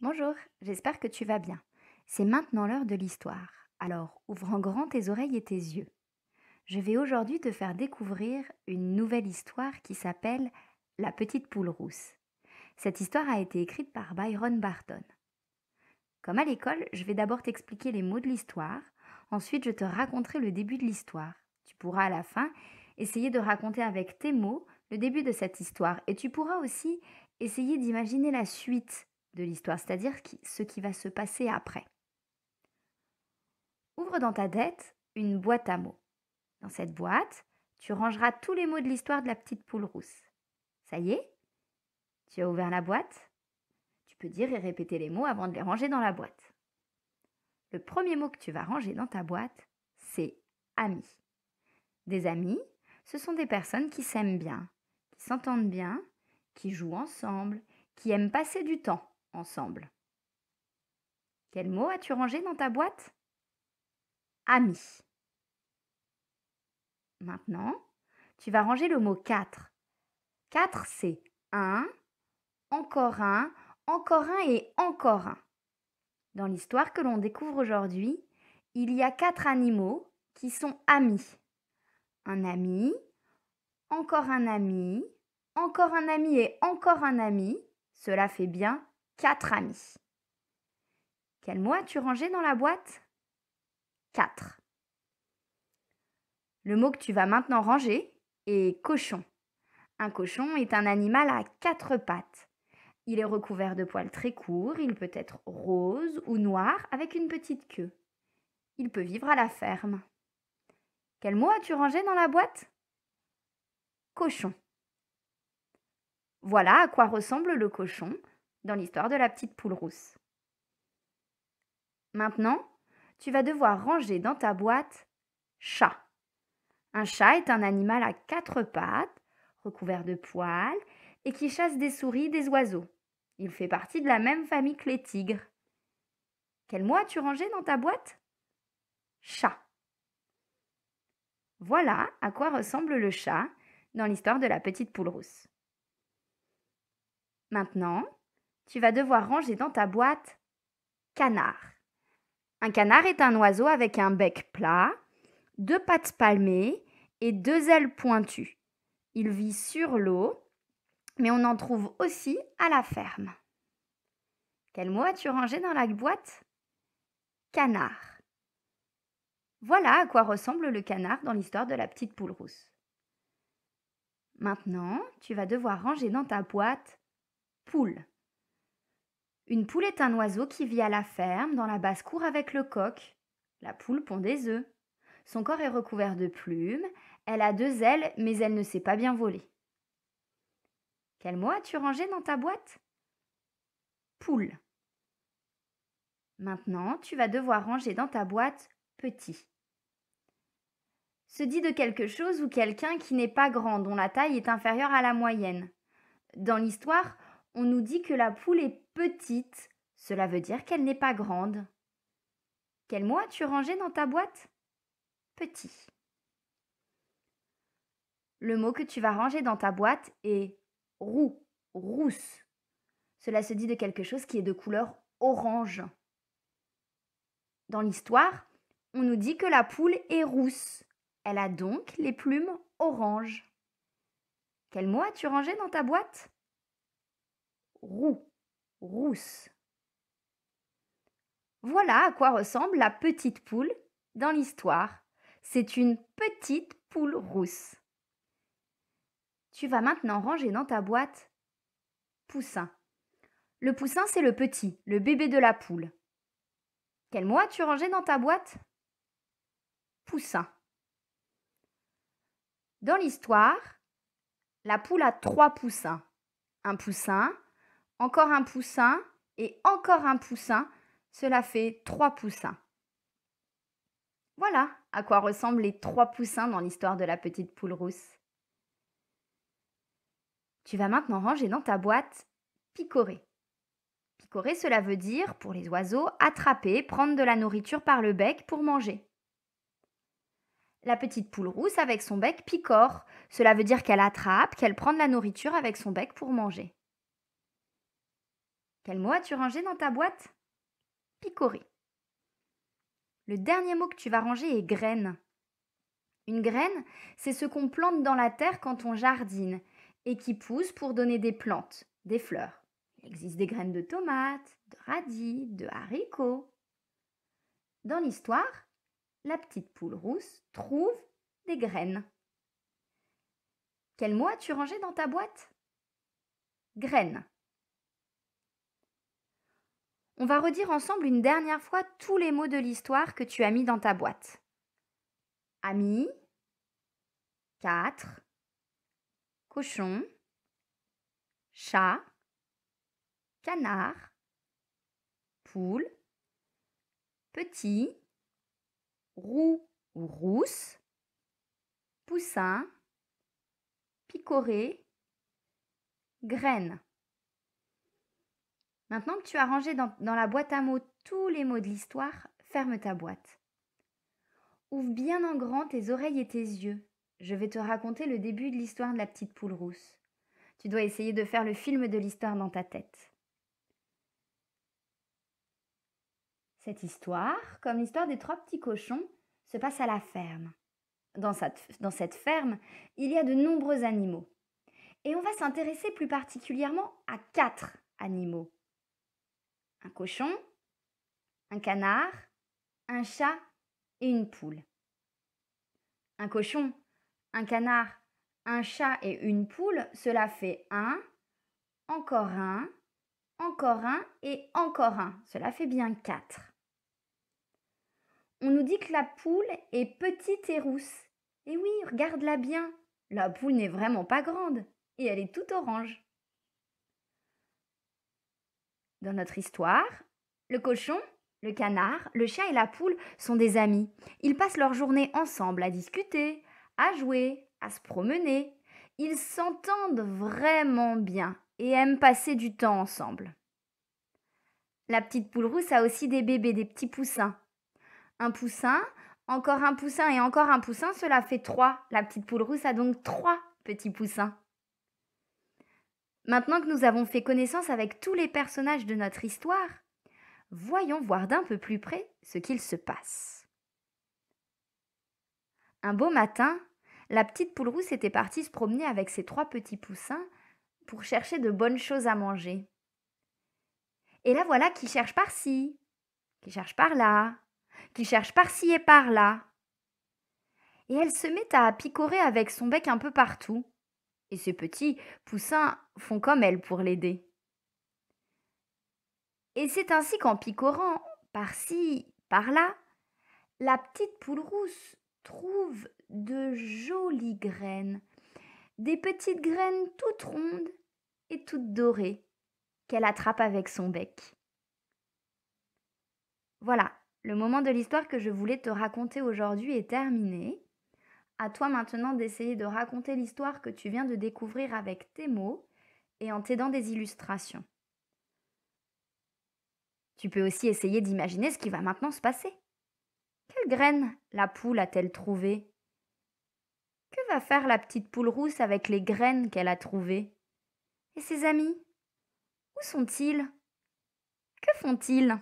Bonjour, j'espère que tu vas bien. C'est maintenant l'heure de l'histoire. Alors, ouvre en grand tes oreilles et tes yeux. Je vais aujourd'hui te faire découvrir une nouvelle histoire qui s'appelle La petite poule rousse. Cette histoire a été écrite par Byron Barton. Comme à l'école, je vais d'abord t'expliquer les mots de l'histoire, ensuite je te raconterai le début de l'histoire. Tu pourras à la fin essayer de raconter avec tes mots le début de cette histoire et tu pourras aussi essayer d'imaginer la suite de l'histoire, c'est-à-dire ce qui va se passer après. Ouvre dans ta tête une boîte à mots. Dans cette boîte, tu rangeras tous les mots de l'histoire de la petite poule rousse. Ça y est? Tu as ouvert la boîte? Tu peux dire et répéter les mots avant de les ranger dans la boîte. Le premier mot que tu vas ranger dans ta boîte, c'est ami. Des amis, ce sont des personnes qui s'aiment bien, qui s'entendent bien, qui jouent ensemble, qui aiment passer du temps ensemble. Quel mot as-tu rangé dans ta boîte? Ami. Maintenant, tu vas ranger le mot 4. 4, c'est un, encore un, encore un et encore un. Dans l'histoire que l'on découvre aujourd'hui, il y a 4 animaux qui sont amis. Un ami, encore un ami, encore un ami et encore un ami. Cela fait bien 4 amis. Quel mot as-tu rangé dans la boîte? 4. Le mot que tu vas maintenant ranger est cochon. Un cochon est un animal à 4 pattes. Il est recouvert de poils très courts, il peut être rose ou noir avec une petite queue. Il peut vivre à la ferme. Quel mot as-tu rangé dans la boîte? Cochon. Voilà à quoi ressemble le cochon dans l'histoire de la petite poule rousse. Maintenant, tu vas devoir ranger dans ta boîte chat. Un chat est un animal à 4 pattes, recouvert de poils et qui chasse des souris et des oiseaux. Il fait partie de la même famille que les tigres. Quel mot as-tu rangé dans ta boîte? Chat. Voilà à quoi ressemble le chat dans l'histoire de la petite poule rousse. Maintenant, tu vas devoir ranger dans ta boîte canard. Un canard est un oiseau avec un bec plat, 2 pattes palmées et 2 ailes pointues. Il vit sur l'eau, mais on en trouve aussi à la ferme. Quel mot as-tu rangé dans la boîte? Canard. Voilà à quoi ressemble le canard dans l'histoire de la petite poule rousse. Maintenant, tu vas devoir ranger dans ta boîte poule. Une poule est un oiseau qui vit à la ferme, dans la basse-cour avec le coq. La poule pond des œufs. Son corps est recouvert de plumes. Elle a 2 ailes, mais elle ne sait pas bien voler. Quel mot as-tu rangé dans ta boîte? Poule. Maintenant, tu vas devoir ranger dans ta boîte petit. Se dit de quelque chose ou quelqu'un qui n'est pas grand, dont la taille est inférieure à la moyenne. Dans l'histoire, on nous dit que la poule est petite. Cela veut dire qu'elle n'est pas grande. Quel mot as-tu rangé dans ta boîte? Petit. Le mot que tu vas ranger dans ta boîte est roux, rousse. Cela se dit de quelque chose qui est de couleur orange. Dans l'histoire, on nous dit que la poule est rousse. Elle a donc les plumes oranges. Quel mot as-tu rangé dans ta boîte? Roux, rousse. Voilà à quoi ressemble la petite poule dans l'histoire. C'est une petite poule rousse. Tu vas maintenant ranger dans ta boîte poussin. Le poussin, c'est le petit, le bébé de la poule. Quel mot as-tu rangé dans ta boîte? Poussin. Dans l'histoire, la poule a 3 poussins. Un poussin, encore un poussin et encore un poussin. Cela fait 3 poussins. Voilà à quoi ressemblent les 3 poussins dans l'histoire de la petite poule rousse. Tu vas maintenant ranger dans ta boîte picorer. Picorer, cela veut dire, pour les oiseaux, attraper, prendre de la nourriture par le bec pour manger. La petite poule rousse avec son bec picore. Cela veut dire qu'elle attrape, qu'elle prend de la nourriture avec son bec pour manger. Quel mot as-tu rangé dans ta boîte? Picorer. Le dernier mot que tu vas ranger est graine. Une graine, c'est ce qu'on plante dans la terre quand on jardine et qui pousse pour donner des plantes, des fleurs. Il existe des graines de tomates, de radis, de haricots. Dans l'histoire, la petite poule rousse trouve des graines. Quel mot as-tu rangé dans ta boîte? Graines. On va redire ensemble une dernière fois tous les mots de l'histoire que tu as mis dans ta boîte. Ami, 4, cochon, chat, canard, poule, petit, roux ou rousse, poussin, picoré, graine. Maintenant que tu as rangé dans la boîte à mots tous les mots de l'histoire, ferme ta boîte. Ouvre bien en grand tes oreilles et tes yeux. Je vais te raconter le début de l'histoire de la petite poule rousse. Tu dois essayer de faire le film de l'histoire dans ta tête. Cette histoire, comme l'histoire des 3 petits cochons, se passe à la ferme. Dans cette ferme, il y a de nombreux animaux. Et on va s'intéresser plus particulièrement à 4 animaux. Un cochon, un canard, un chat et une poule. Un cochon, un canard, un chat et une poule, cela fait un et encore un. Cela fait bien 4. On nous dit que la poule est petite et rousse. Et oui, regarde-la bien. La poule n'est vraiment pas grande et elle est toute orange. Dans notre histoire, le cochon, le canard, le chat et la poule sont des amis. Ils passent leur journée ensemble à discuter, à jouer, à se promener. Ils s'entendent vraiment bien et aiment passer du temps ensemble. La petite poule rousse a aussi des bébés, des petits poussins. Un poussin, encore un poussin et encore un poussin, cela fait 3. La petite poule rousse a donc 3 petits poussins. Maintenant que nous avons fait connaissance avec tous les personnages de notre histoire, voyons voir d'un peu plus près ce qu'il se passe. Un beau matin, la petite poule rousse était partie se promener avec ses 3 petits poussins pour chercher de bonnes choses à manger. Et là voilà qui cherche par-ci, qui cherche par-là, qui cherche par-ci et par-là. Et elle se met à picorer avec son bec un peu partout. Et ses petits poussins font comme elle pour l'aider. Et c'est ainsi qu'en picorant par-ci, par-là, la petite poule rousse trouve de jolies graines, des petites graines toutes rondes et toutes dorées qu'elle attrape avec son bec. Voilà, le moment de l'histoire que je voulais te raconter aujourd'hui est terminé. À toi maintenant d'essayer de raconter l'histoire que tu viens de découvrir avec tes mots et en t'aidant des illustrations. Tu peux aussi essayer d'imaginer ce qui va maintenant se passer. Quelle graine la poule a-t-elle trouvée? Que va faire la petite poule rousse avec les graines qu'elle a trouvées? Et ses amis? Où sont-ils? Que font-ils?